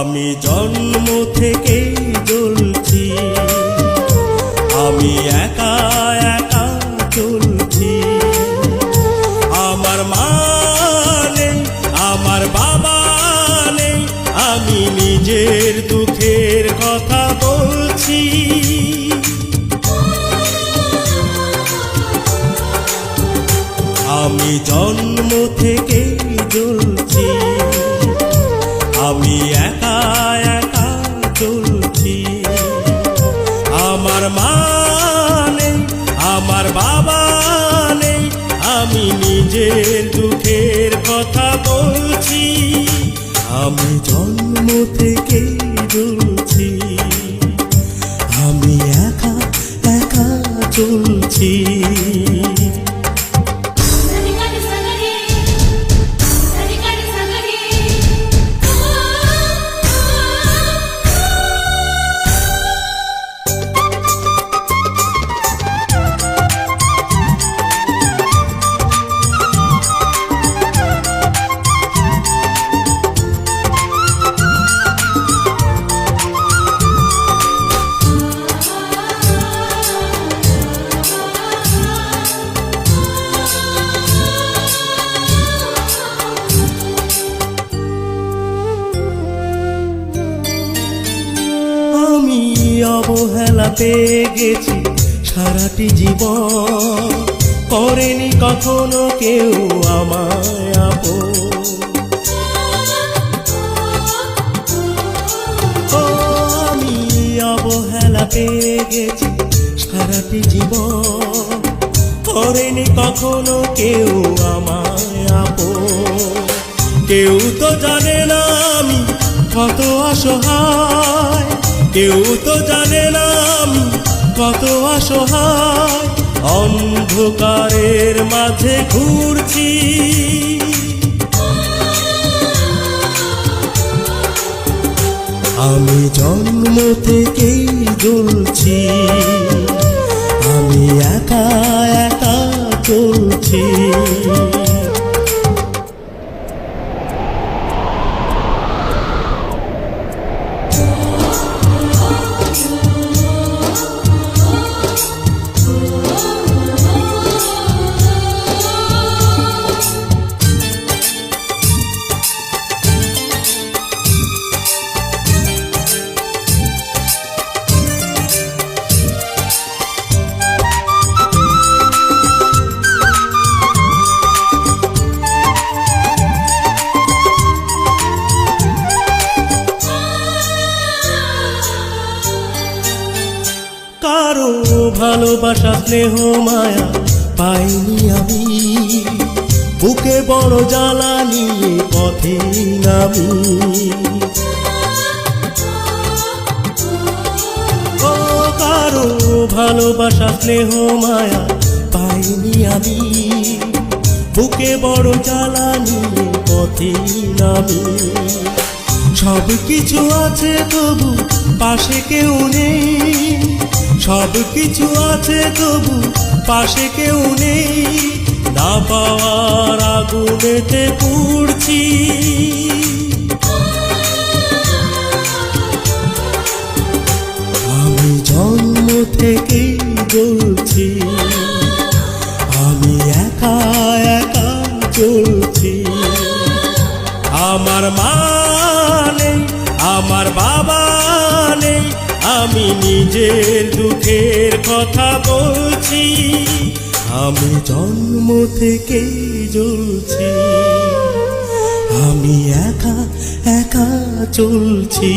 আমি জন্ম থেকে জ্বলছি, আমি একা একা চলছি। আমার মা নেই, আমার বাবা নেই, আমি নিজের দুঃখের কথা বলছি। আমি জন্ম থেকে জ্বলছি, আমি একা একা চলছি। আমার মা নেই, আমার বাবা নেই, আমি নিজের দুঃখের কথা বলছি। আমি জন্ম থেকে জ্বলছি, আমি একা একা চলছি। অবহেলা পেয়ে গেছি সারাটি জীবন, করেনি কখনো কেউ আমায় আপন। আমি অবহেলা পেয়ে গেছি সারাটি জীবন, করেনি কখনো কেউ আমায় আপন। কেউ তো জানে না আমি কত অসহায়, কেউ তো জানে না আমি কত অসহায়, অন্ধকারের মাঝে ঘুরছি। আমি জন্ম থেকেই জ্বলছি, আমি একা একা চলছি। কারো ভালোবাসা স্নেহ মায়া পাইনি আমি, বুকে বড় জ্বালা নিয়ে পথে নামি। ও কারো ভালোবাসা স্নেহ মায়া পাইনি আমি, বুকে বড় জ্বালা নিয়ে পথে নামি। সব কিছু আছে তবু পাশে কেউ নেই, সব কিছু আছে তবু পাশে কেউ নেই, না পাওয়ার আগুনেতে পুড়ছি। আমি জন্ম থেকেই জ্বলছি, আমি একা একা চলছি। আমার মা নেই, আমার বাবা নেই, আমি নিজের দুঃখের কথা বলছি। আমি জন্ম থেকেই জ্বলছি, আমি একা একা চলছি।